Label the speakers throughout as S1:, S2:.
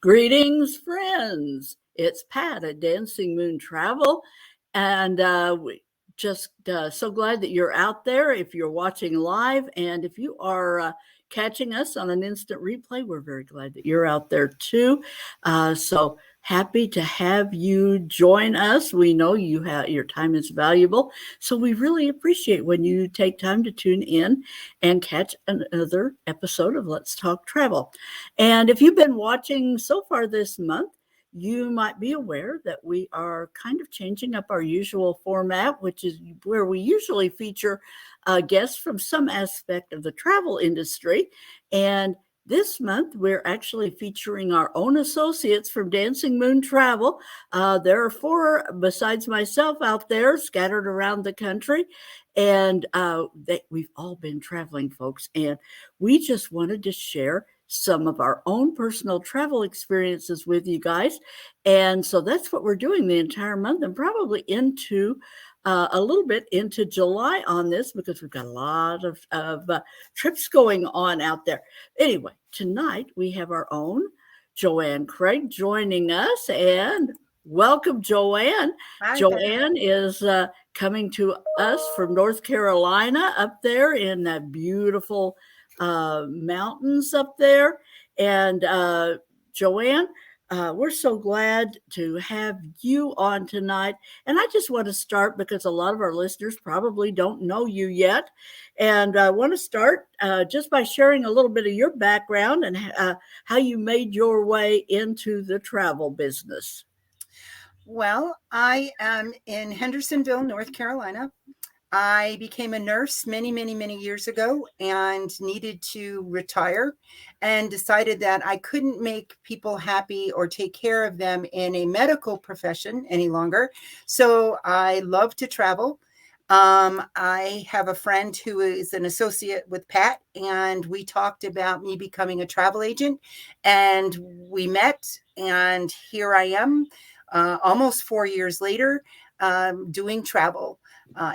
S1: Greetings, friends. It's Pat at Dancing Moon Travel, and we just so glad that you're out there. If you're watching live, and if you are catching us on an instant replay, we're very glad that you're out there too. So happy to have you join us. We know you have your time is valuable, so we really appreciate when you take time to tune in and catch another episode of Let's Talk Travel. And if you've been watching so far this month, you might be aware that we are kind of changing up our usual format, which is where we usually feature guests from some aspect of the travel industry. And this month, we're actually featuring our own associates from Dancing Moon Travel. There are four besides myself out there scattered around the country. And we've all been traveling, folks. And we just wanted to share some of our own personal travel experiences with you guys. And so that's what we're doing the entire month and probably into a little bit into July on this because we've got a lot of trips going on out there. Anyway, tonight we have our own Joanne Craig joining us, and welcome, Joanne.
S2: Hi,
S1: Joanne is coming to us from North Carolina up there in that beautiful mountains up there. And Joanne, we're so glad to have you on tonight. And I just want to start because a lot of our listeners probably don't know you yet. And I want to start just by sharing a little bit of your background and how you made your way into the travel business.
S2: Well, I am in Hendersonville, North Carolina. I became a nurse many, many, many years ago and needed to retire and decided that I couldn't make people happy or take care of them in a medical profession any longer. So I love to travel. I have a friend who is an associate with Pat, and we talked about me becoming a travel agent, and we met, and here I am almost 4 years later doing travel.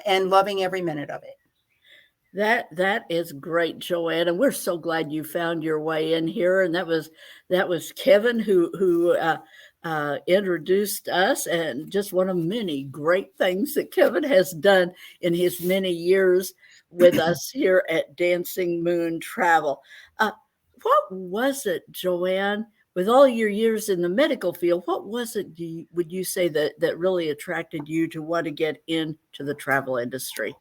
S2: And loving every minute of it.
S1: That is great, Joanne, and we're so glad you found your way in here. And that was Kevin who introduced us, and just one of many great things that Kevin has done in his many years with us here at Dancing Moon Travel. What was it, Joanne? With all your years in the medical field, what was it would you say that really attracted you to want to get into the travel industry?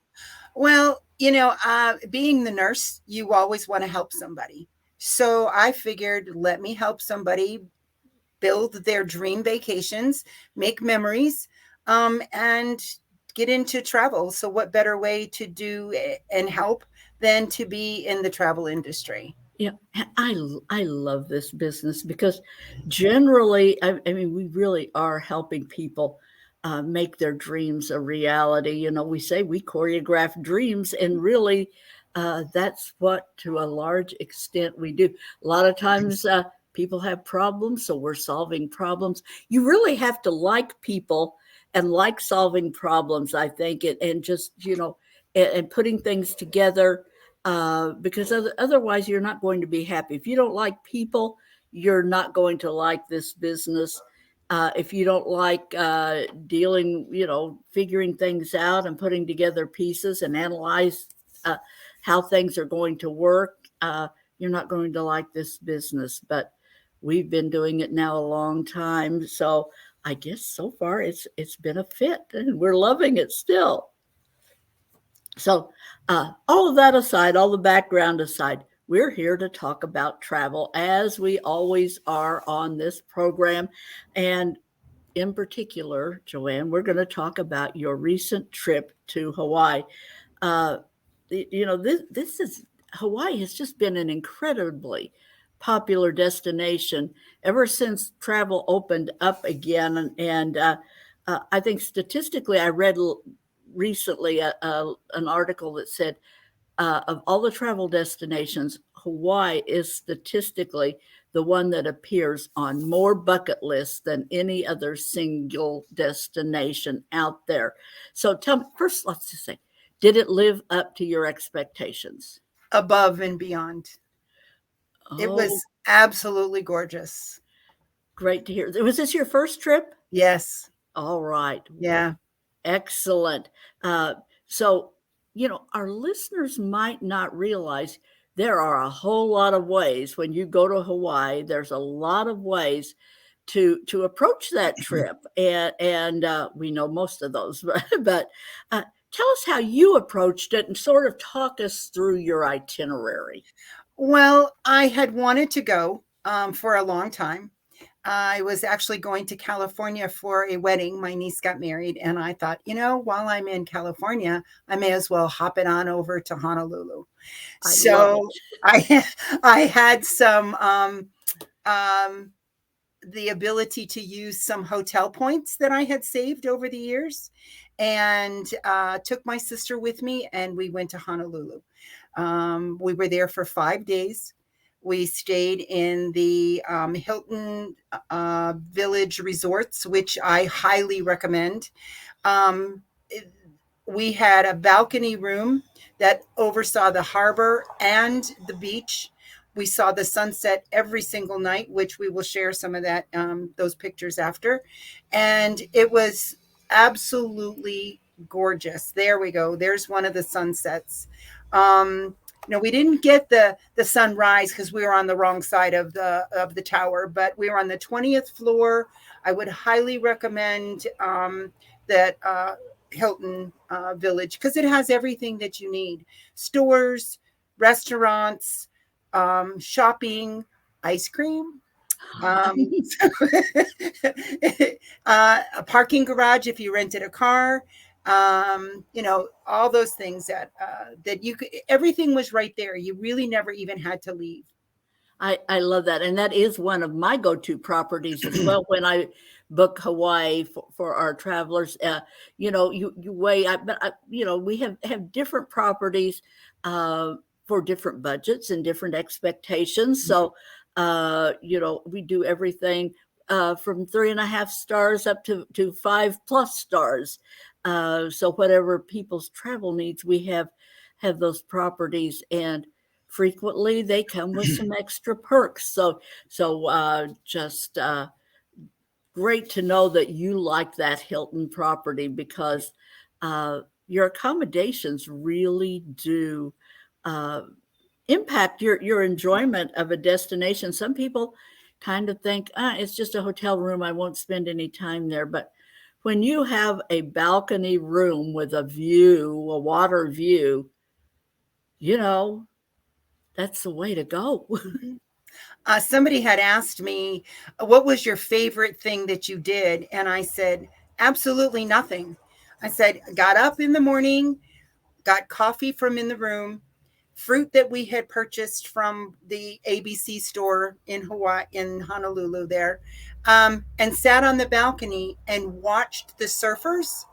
S2: Well, being the nurse, you always want to help somebody. So I figured, let me help somebody build their dream vacations, make memories, and get into travel. So what better way to do and help than to be in the travel industry?
S1: Yeah, I love this business because generally, I mean, we really are helping people make their dreams a reality. You know, we say we choreograph dreams, and really, that's what, to a large extent, we do. A lot of times, people have problems, so we're solving problems. You really have to like people and like solving problems, I think, and just, and putting things together because otherwise you're not going to be happy. If you don't like people, you're not going to like this business. If you don't like dealing, figuring things out and putting together pieces and analyze how things are going to work, you're not going to like this business. But we've been doing it now a long time. So I guess so far it's been a fit, and we're loving it still. So all of that aside, all the background aside, we're here to talk about travel, as we always are on this program. And in particular, Joanne, we're going to talk about your recent trip to Hawaii. Uh, this is Hawaii has just been an incredibly popular destination ever since travel opened up again. And I think statistically, I read recently an article that said of all the travel destinations, Hawaii is statistically the one that appears on more bucket lists than any other single destination out there. So tell me, first, let's just say, did it live up to your expectations?
S2: Above and beyond. It was absolutely gorgeous.
S1: Great to hear. Was this your first trip?
S2: Yes.
S1: All right. Well,
S2: Yeah.
S1: excellent. Uh, so, our listeners might not realize there are a whole lot of ways when you go to Hawaii. There's a lot of ways to approach that trip, and we know most of those, but tell us how you approached it and sort of talk us through your itinerary.
S2: Well, I had wanted to go for a long time. I was actually going to California for a wedding. My niece got married, and I thought, while I'm in California, I may as well hop it on over to Honolulu.
S1: I love it.
S2: So I I had some um, the ability to use some hotel points that I had saved over the years, and took my sister with me, and we went to Honolulu. We were there for 5 days. We stayed in the Hilton Village resorts, which I highly recommend. Um, we had a balcony room that oversaw the harbor and the beach. We saw the sunset every single night, which we will share some of that those pictures after. And it was absolutely gorgeous. There we go. There's one of the sunsets. Um, we didn't get the sunrise because we were on the wrong side of the tower, but we were on the 20th floor. I would highly recommend that Hilton Village because it has everything that you need: stores, restaurants, shopping, ice cream, um, a parking garage if you rented a car. All those things that you could. Everything was right there. You really never even had to leave.
S1: I love that. And that is one of my go-to properties as well when I book Hawaii for our travelers. You weigh, we have different properties for different budgets and different expectations. So, we do everything from 3.5 stars up to 5+ stars. So whatever people's travel needs, we have those properties, and frequently they come with some extra perks. So just great to know that you like that Hilton property because your accommodations really do uh, impact your enjoyment of a destination. Some people kind of think, it's just a hotel room. I won't spend any time there. But when you have a balcony room with a view, a water view, you know, that's the way to go.
S2: Somebody had asked me, what was your favorite thing that you did? And I said, absolutely nothing. I said, got up in the morning, got coffee from in the room, fruit that we had purchased from the ABC store in Hawaii, in Honolulu there, and sat on the balcony and watched the surfers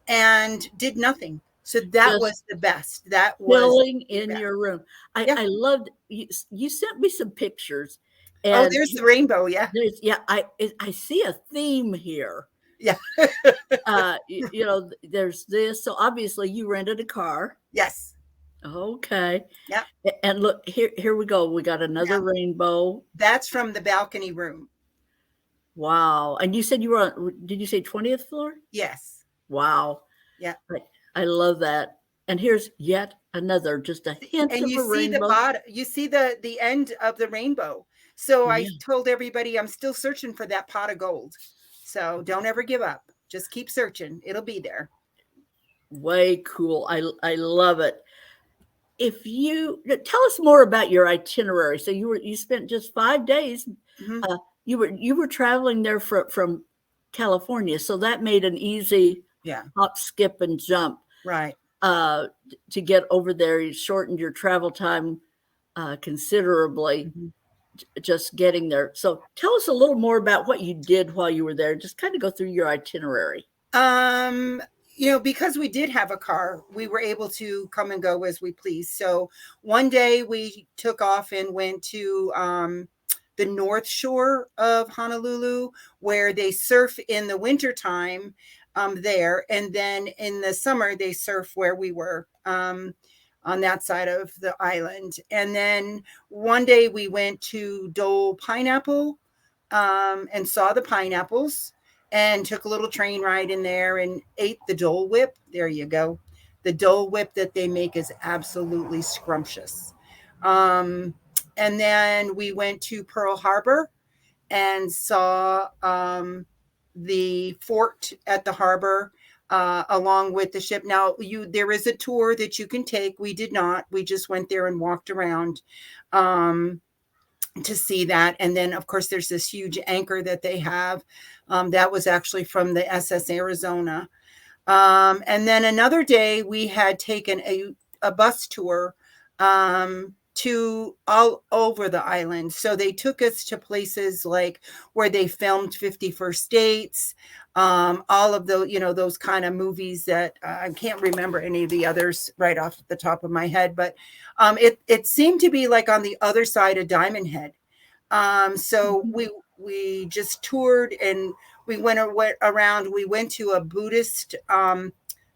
S2: and did nothing. So that
S1: Just
S2: was the best. That was
S1: chilling
S2: the
S1: in
S2: best.
S1: your room. I,
S2: Yeah.
S1: I loved you sent me some pictures,
S2: Oh,
S1: and
S2: there's the rainbow. Yeah.
S1: I see a theme here.
S2: Yeah.
S1: There's this. So obviously you rented a car.
S2: Yes.
S1: Okay.
S2: Yeah.
S1: And look, here we go. We got another
S2: Yeah.
S1: rainbow.
S2: That's from the balcony room.
S1: Wow. And you said you were on, did you say 20th floor?
S2: Yes.
S1: Wow.
S2: Yeah.
S1: I love that. And here's yet another, just a hint
S2: And
S1: of
S2: you
S1: a
S2: see the
S1: rainbow.
S2: bottom, you see the end of the rainbow. So I
S1: Yeah.
S2: told everybody I'm still searching for that pot of gold. So don't ever give up. Just keep searching. It'll be there.
S1: Way cool. I love it. If you tell us more about your itinerary. So you spent just 5 days.
S2: Mhm.
S1: You were traveling there from California, so that made an easy
S2: Yeah.
S1: hop, skip, and jump
S2: Right.
S1: uh, to get over there. You shortened your travel time considerably
S2: Mhm.
S1: just getting there. So tell us a little more about what you did while you were there. Just kind of go through your itinerary.
S2: Um, because we did have a car, we were able to come and go as we please. So one day we took off and went to the North Shore of Honolulu, where they surf in the wintertime there. And then in the summer, they surf where we were on that side of the island. And then one day we went to Dole Pineapple and saw the pineapples and took a little train ride in there and ate the Dole Whip. There you go. The Dole Whip that they make is absolutely scrumptious. Um, and then we went to Pearl Harbor and saw the fort at the harbor along with the ship. Now, there is a tour that you can take. We did not. We just went there and walked around um, to see that. And then, of course, there's this huge anchor that they have. That was actually from the SS Arizona. And then another day, we had taken a bus tour to all over the island. So they took us to places like where they filmed 50 First Dates, all of the, those kind of movies that I can't remember any of the others right off the top of my head, but it seemed to be like on the other side of Diamond Head. So we just toured and we went around. We went to a Buddhist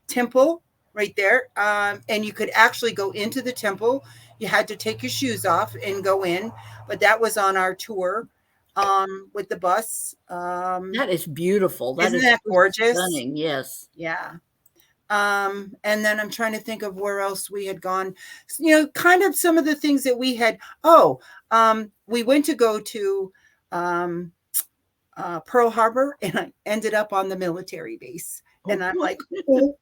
S2: temple right there, and you could actually go into the temple. You had to take your shoes off and go in, but that was on our tour with the bus.
S1: That is beautiful. That
S2: Isn't
S1: is
S2: that gorgeous?
S1: stunning. Yes.
S2: Yeah. And then I'm trying to think of where else we had gone. Kind of some of the things that we had. We went to go to Pearl Harbor, and I ended up on the military base. And I'm like, oh.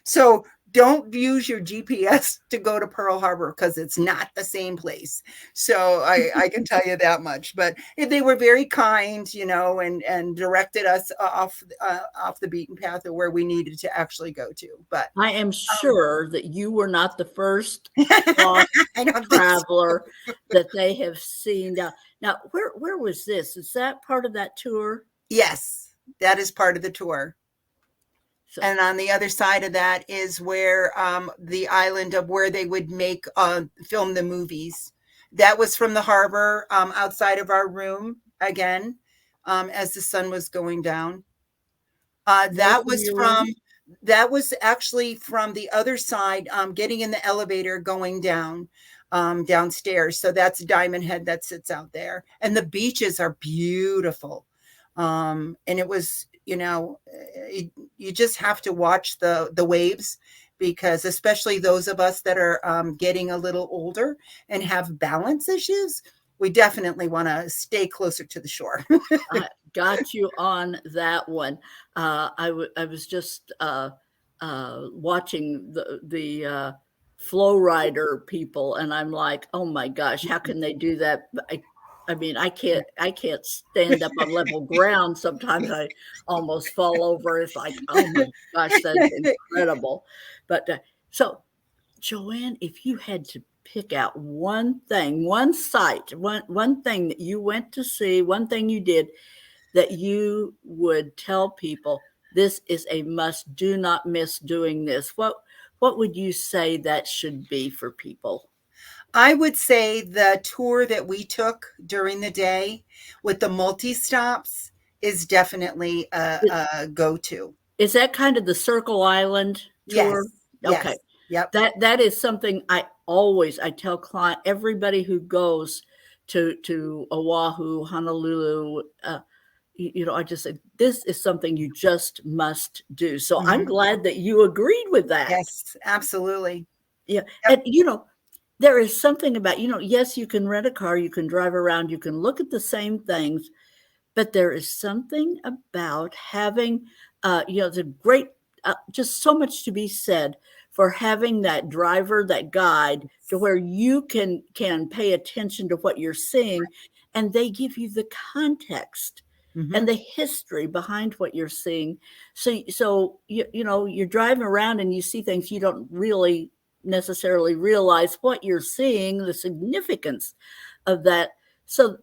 S2: So don't use your GPS to go to Pearl Harbor because it's not the same place. So I can tell you that much. But they were very kind, and directed us off the beaten path of where we needed to actually go to. But
S1: I am sure that you were not the first traveler that they have seen. Now, where was this? Is that part of that tour?
S2: Yes, that is part of the tour. So, and on the other side of that is where the island of where they would film the movies. That was from the harbor outside of our room again, as the sun was going down. That was actually from the other side, getting in the elevator, going down downstairs. So that's Diamond Head that sits out there, and the beaches are beautiful. And it was, you just have to watch the waves, because especially those of us that are getting a little older and have balance issues, we definitely want to stay closer to the shore.
S1: I got you on that one. I was just watching the flow rider people, and I'm like, oh my gosh, how can they do that? I mean, I can't stand up on level ground. Sometimes I almost fall over. It's like, oh my gosh, that's incredible. But so, Joanne, if you had to pick out one thing, one site, one thing that you went to see, one thing you did that you would tell people, this is a must, do not miss doing this, what would you say that should be for people?
S2: I would say the tour that we took during the day with the multi-stops is definitely a go-to.
S1: Is that kind of the Circle Island tour?
S2: Yes.
S1: Okay.
S2: Yep.
S1: That is something I tell everybody who goes to Oahu, Honolulu, I just said, this is something you just must do. So I'm glad that you agreed with that.
S2: Yes, absolutely.
S1: Yeah. Yep. And, there is something about, yes, you can rent a car, you can drive around, you can look at the same things, but there is something about having, the great, just so much to be said for having that driver, that guide, to where you can pay attention to what you're seeing, and they give you the context and the history behind what you're seeing. So you're driving around and you see things you don't really necessarily realize what you're seeing, the significance of that. So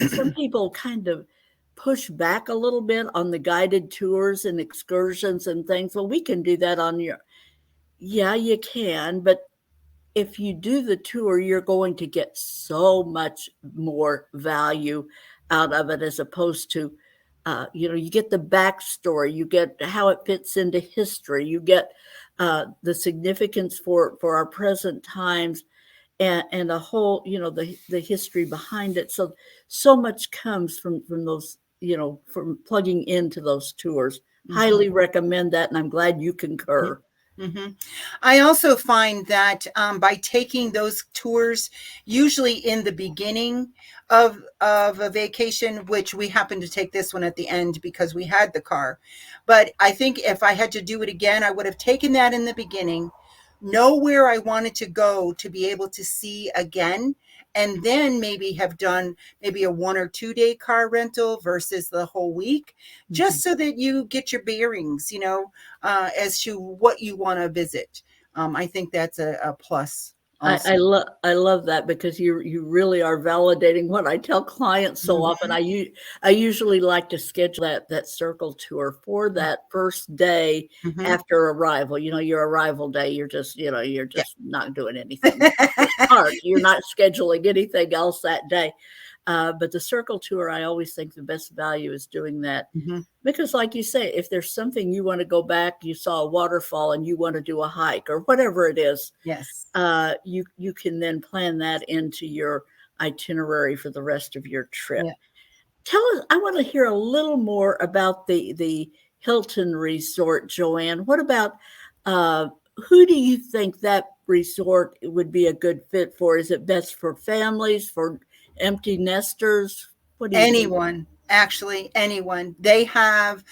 S1: some people kind of push back a little bit on the guided tours and excursions and things. Well, we can do that yeah, you can, but if you do the tour, you're going to get so much more value out of it, as opposed to you get the backstory, you get how it fits into history, you get the significance for our present times. and the whole, the history behind it. So much comes from those, from plugging into those tours. Highly recommend that, and I'm glad you concur.
S2: I also find that by taking those tours, usually in the beginning of a vacation, which we happened to take this one at the end because we had the car. But I think if I had to do it again, I would have taken that in the beginning, know where I wanted to go to be able to see again, and then maybe have done maybe a 1 or 2 day car rental versus the whole week, just so that you get your bearings, as to what you want to visit. I think that's a plus also.
S1: I love that, because you really are validating what I tell clients so often. I usually like to schedule that circle tour for that first day after arrival. Your arrival day, you're just not doing anything. You're not scheduling anything else that day. But the circle tour, I always think the best value is doing that. Because like you say, if there's something you want to go back, you saw a waterfall and you want to do a hike or whatever it is,
S2: Yes.
S1: you can then plan that into your itinerary for the rest of your trip.
S2: Yeah.
S1: Tell us, I want to hear a little more about the Hilton Resort, Joanne. What about, who do you think that resort would be a good fit for? Is it best for families, for empty nesters? What do you think?
S2: Anyone, actually, anyone. They have,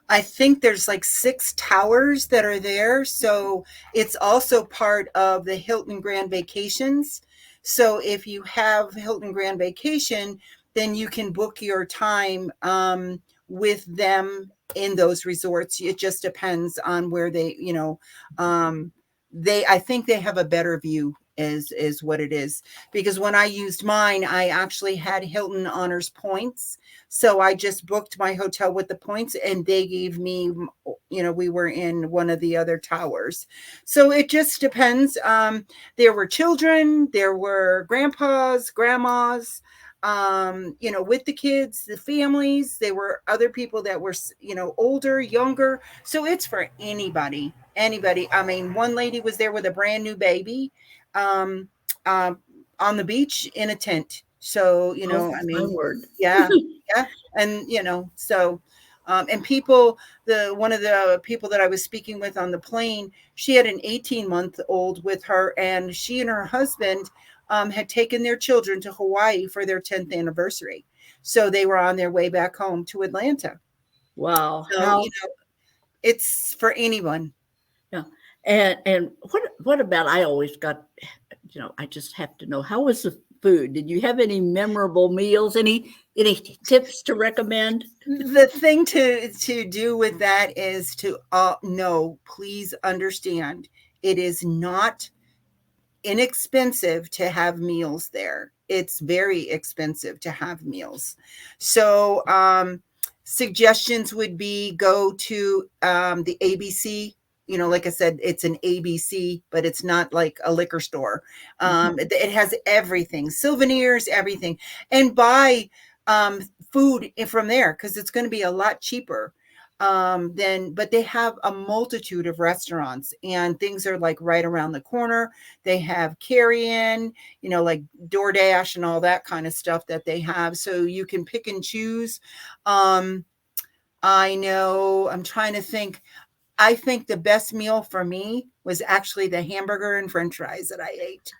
S2: I think there's like 6 towers that are there. So it's also part of the Hilton Grand Vacations. So if you have Hilton Grand Vacation, then you can book your time with them in those resorts. It just depends on where they, I think they have a better view is what it is. Because when I used mine, I actually had Hilton Honors points. So I just booked my hotel with the points, and they gave me, we were in one of the other towers. So it just depends. There were children, there were grandpas, grandmas, with the kids, the families. There were other people that were, older, younger. So it's for anybody. I mean, one lady was there with a brand new baby, um, on the beach in a tent. So,
S1: Oh,
S2: I
S1: my
S2: mean,
S1: word.
S2: yeah, yeah. And, so, and people, one of the people that I was speaking with on the plane, she had an 18-month-old with her, and she and her husband had taken their children to Hawaii for their 10th anniversary. So they were on their way back home to Atlanta.
S1: Wow.
S2: So, it's for anyone.
S1: Yeah. And what about, I always got, I just have to know, how was the food? Did you have any memorable meals? Any tips to recommend?
S2: The thing to do with that is to no, please understand, it is not inexpensive to have meals there. It's very expensive to have meals. So suggestions would be go to the ABC. Like I said, it's an ABC, but it's not like a liquor store. It has everything, souvenirs, everything, and buy food from there, because it's going to be a lot cheaper. But they have a multitude of restaurants, and things are like right around the corner. They have carry-in, like DoorDash and all that kind of stuff that they have. So you can pick and choose. I know, I'm trying to think. I think the best meal for me was actually the hamburger and French fries that I ate.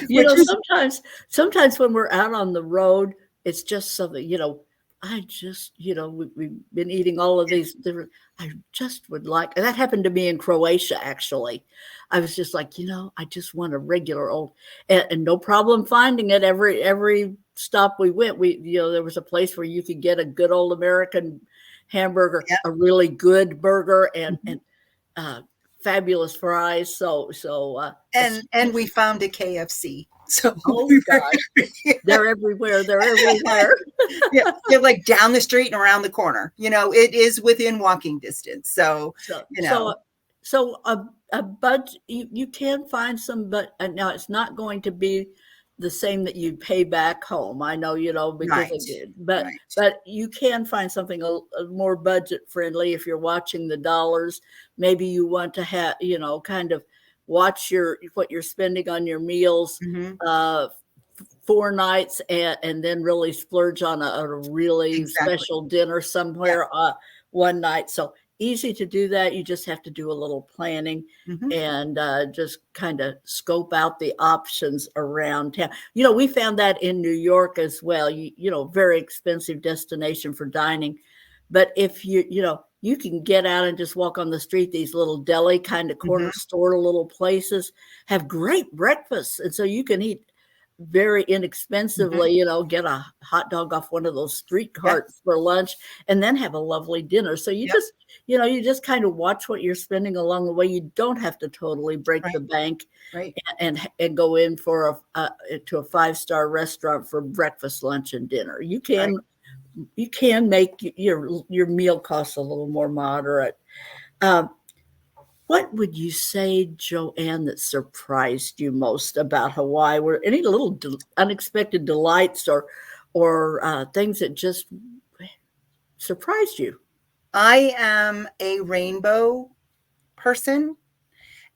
S2: Which is,
S1: sometimes when we're out on the road, it's just something, I just, we've been eating all of these different, I just would like, and that happened to me in Croatia, actually. I was just like, I just want a regular old, and no problem finding it. Every stop we went, there was a place where you could get a good old American hamburger,
S2: yeah.
S1: a really good burger, and fabulous fries.
S2: And we found a KFC. So
S1: oh gosh, they're everywhere. They're everywhere.
S2: Yeah, they're like down the street and around the corner. It is within walking distance. So
S1: a budget, you can find some, but now it's not going to be the same that you pay back home. I know, because
S2: right.
S1: but you can find something a more budget friendly if you're watching the dollars. Maybe you want to have, kind of watch what you're spending on your meals,
S2: Mm-hmm.
S1: 4 nights, and then really splurge on a really
S2: Exactly.
S1: special dinner
S2: Yeah.
S1: somewhere one night. So easy to do that. You just have to do a little planning
S2: Mm-hmm.
S1: and just kind of scope out the options around town. We found that in New York as well. Very expensive destination for dining. But if you can get out and just walk on the street, these little deli kind of corner
S2: Mm-hmm.
S1: store little places have great breakfasts. And so you can eat very
S2: Mm-hmm.
S1: inexpensively, get a hot dog off one of those street carts
S2: Yes.
S1: for lunch and then have a lovely dinner. So
S2: Yep.
S1: you just kind of watch what you're spending along the way. You don't have to totally break
S2: Right.
S1: the bank
S2: Right.
S1: and go in for to a 5-star restaurant for breakfast, lunch, and dinner. You
S2: Right.
S1: can make your meal costs a little more moderate. Um, what would you say, Joanne, that surprised you most about Hawaii? Were any little unexpected delights or things that just surprised you?
S2: I am a rainbow person,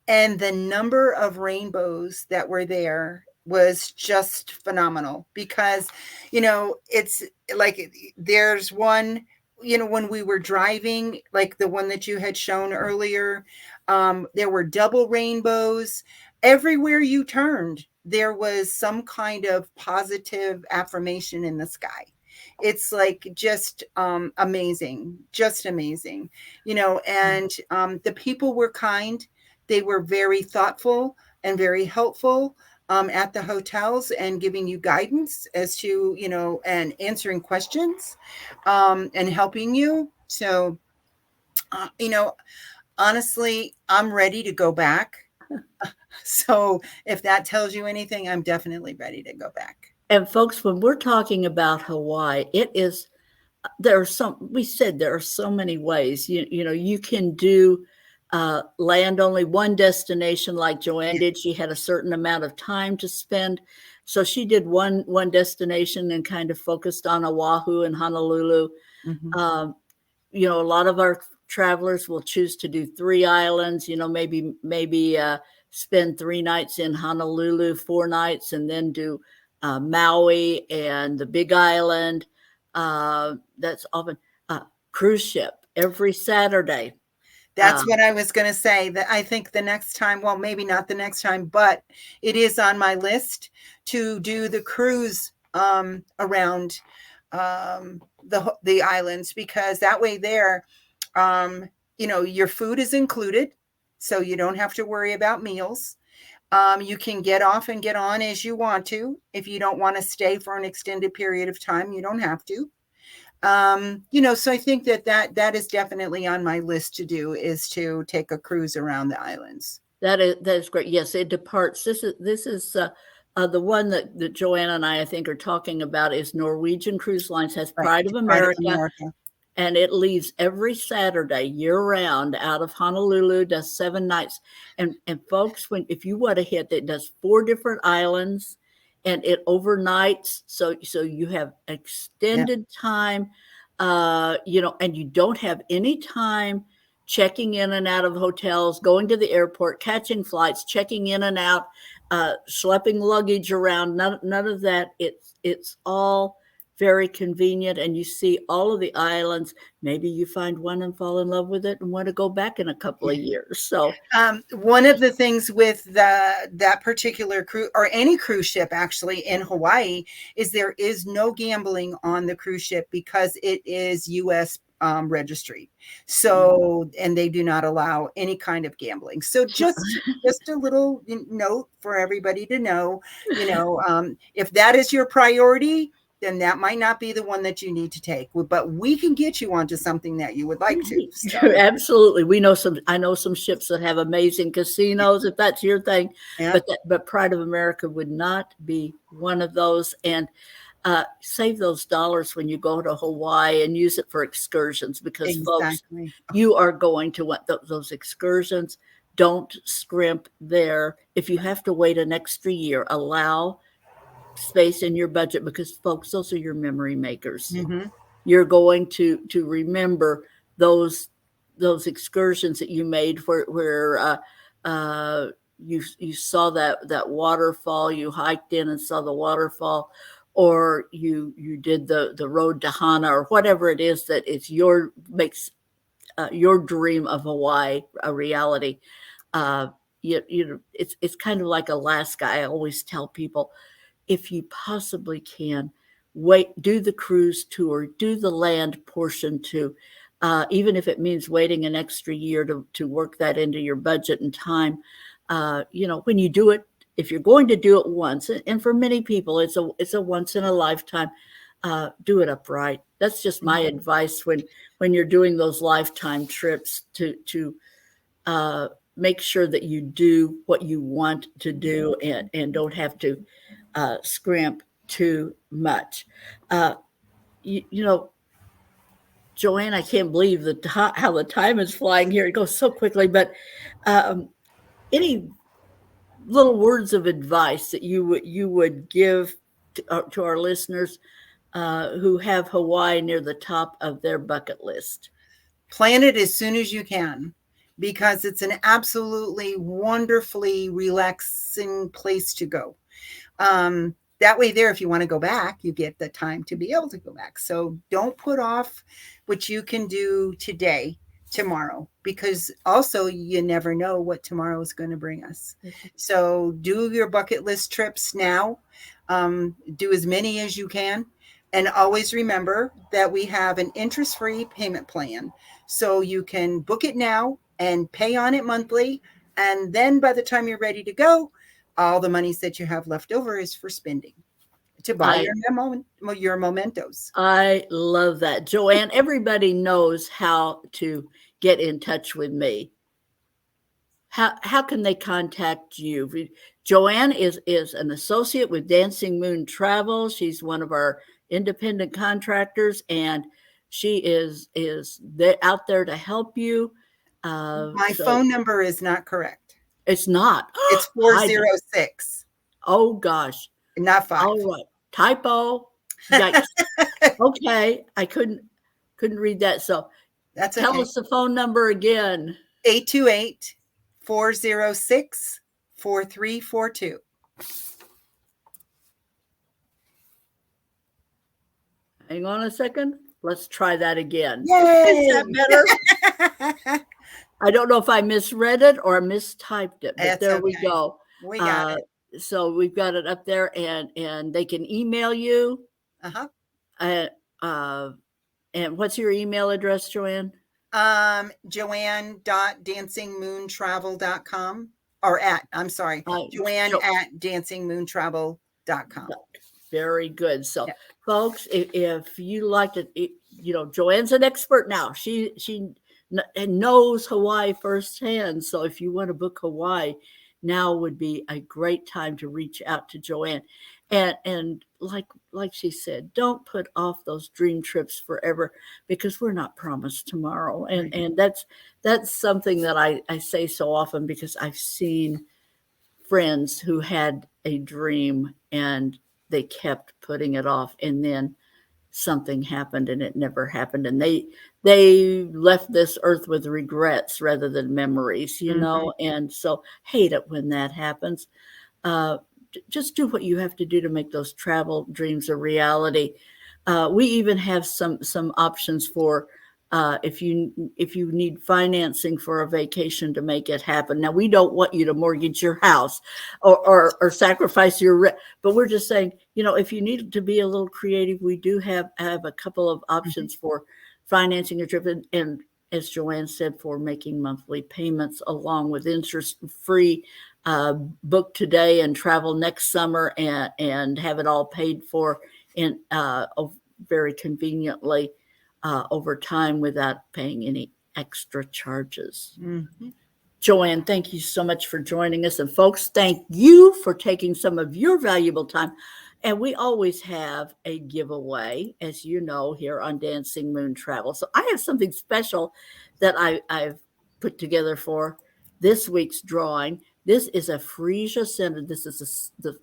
S2: and the number of rainbows that were there was just phenomenal because, it's like there's one, when we were driving, like the one that you had shown earlier, there were double rainbows. Everywhere you turned, there was some kind of positive affirmation in the sky. It's like just amazing, just amazing, and the people were kind. They were very thoughtful and very helpful at the hotels and giving you guidance as to, and answering questions and helping you. So, uh, you know, honestly, I'm ready to go back. So if that tells you anything, I'm definitely ready to go back.
S1: And folks, when we're talking about Hawaii, we said there are so many ways. You can do land only one destination like Joanne
S2: Yeah.
S1: did. She had a certain amount of time to spend. So she did one destination and kind of focused on Oahu and Honolulu.
S2: Mm-hmm.
S1: Um, a lot of our travelers will choose to do 3 islands, maybe spend 3 nights in Honolulu, 4 nights, and then do Maui and the Big Island. That's often cruise ship every Saturday.
S2: That's what I was going to say. That I think the next time, well, maybe not the next time, but it is on my list to do the cruise around the islands, because that way there, your food is included, so you don't have to worry about meals. You can get off and get on as you want to. If you don't want to stay for an extended period of time, you don't have to. So I think that is definitely on my list to do, is to take a cruise around the islands.
S1: That is great. Yes, it departs. This is the one that Joanne and I think are talking about is Norwegian Cruise Lines has
S2: Right.
S1: Pride of
S2: Part of
S1: America.
S2: America.
S1: And it leaves every Saturday year round out of Honolulu, does 7 nights. And folks, if you want to hit, it does 4 different islands and it overnights. So you have
S2: Yeah.
S1: extended time, and you don't have any time checking in and out of hotels, going to the airport, catching flights, checking in and out, schlepping luggage around. None of that. It's all very convenient, and you see all of the islands. Maybe you find one and fall in love with it and want to go back in a couple of years. So
S2: one of the things with that particular cruise, or any cruise ship actually in Hawaii, is there is no gambling on the cruise ship because it is U.S. Registry. So, and they do not allow any kind of gambling. So just a little note for everybody to know, if that is your priority, then that might not be the one that you need to take. But we can get you onto something that you would like to. So.
S1: Absolutely. I know some ships that have amazing casinos, if that's your thing.
S2: Yeah.
S1: But Pride of America would not be one of those. And save those dollars when you go to Hawaii and use it for excursions, because folks,
S2: Exactly.
S1: you are going to want those excursions. Don't scrimp there. If you have to wait an extra year, allow space in your budget, because folks, those are your memory makers.
S2: Mm-hmm.
S1: You're going to remember those excursions that you made where you saw that waterfall, you hiked in and saw the waterfall, or you did the road to Hana, or whatever it is that it's your makes your dream of Hawaii a reality. Uh, it's kind of like Alaska. I always tell people, if you possibly can, do the cruise tour, do the land portion too. Even if it means waiting an extra year to work that into your budget and time. When you do it, if you're going to do it once, and for many people, it's a once in a lifetime, do it upright. That's just my advice when you're doing those lifetime trips to make sure that you do what you want to do and don't have to scrimp too much. Uh, you know, Joanne, I can't believe how the time is flying here. It goes so quickly. But any little words of advice that you would give to our listeners who have Hawaii near the top of their bucket list?
S2: Plan it as soon as you can, because it's an absolutely wonderfully relaxing place to go. That way there, if you want to go back, you get the time to be able to go back. So don't put off what you can do today, tomorrow, because also you never know what tomorrow is going to bring us. So do your bucket list trips now. Do as many as you can. And always remember that we have an interest-free payment plan. So you can book it now and pay on it monthly. And then by the time you're ready to go, all the monies that you have left over is for spending to buy your mementos.
S1: I love that. Joanne, everybody knows how to get in touch with me. How can they contact you? Joanne is an associate with Dancing Moon Travel. She's one of our independent contractors, and she is out there to help you.
S2: My phone number is not correct.
S1: It's not.
S2: It's 406.
S1: Oh gosh,
S2: not 5.
S1: All right, typo. Yikes. Okay, I couldn't read that. So
S2: that's
S1: tell us the phone number again.
S2: 828-406-4342.
S1: Hang on a second. Let's try that again.
S2: Yay!
S1: Is that better? I don't know if I misread it or mistyped it, but
S2: That's
S1: there
S2: okay.
S1: we go.
S2: We got it.
S1: So we've got it up there, and they can email you. And what's your email address, Joanne?
S2: Joanne.dancingmoontravel.com Joanne at dancingmoontravel.com.
S1: Very good. So, folks, if you like it, Joanne's an expert now. She knows Hawaii firsthand. So if you want to book Hawaii, now would be a great time to reach out to Joanne. And like she said, don't put off those dream trips forever, because we're not promised tomorrow. And that's something that I say so often, because I've seen friends who had a dream and they kept putting it off, and then something happened and it never happened, and they left this earth with regrets rather than memories, and so hate it when that happens. Just do what you have to do to make those travel dreams a reality. We even have some options for if you need financing for a vacation to make it happen. Now, we don't want you to mortgage your house or sacrifice your rent, but we're just saying, if you need to be a little creative, we do have a couple of options for financing a trip, and as Joanne said, for making monthly payments along with interest-free. Book today and travel next summer and have it all paid for in very conveniently over time without paying any extra charges. Joanne, thank you so much for joining us. And folks, thank you for taking some of your valuable time. And we always have a giveaway, as you know, here on Dancing Moon Travel. So I have something special that I've put together for this week's drawing. This is a freesia scented. This is the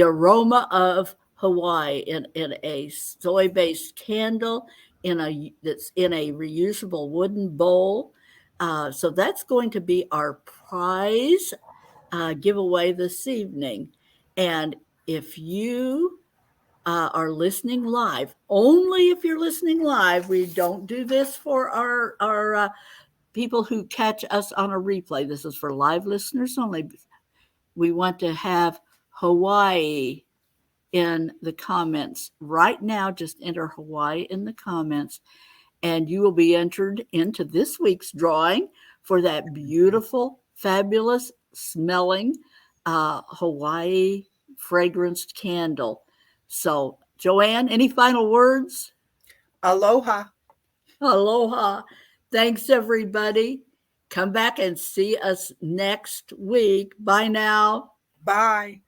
S1: aroma of Hawaii in a soy-based candle that's in a reusable wooden bowl. So that's going to be our prize giveaway this evening. And if you are listening live, only if you're listening live, we don't do this for our people who catch us on a replay. This is for live listeners only. We want to have Hawaii in the comments right now. Just enter Hawaii in the comments, and you will be entered into this week's drawing for that beautiful, fabulous smelling Hawaii fragranced candle. So, Joanne, any final words?
S2: Aloha.
S1: Aloha. Thanks, everybody. Come back and see us next week. Bye now.
S2: Bye.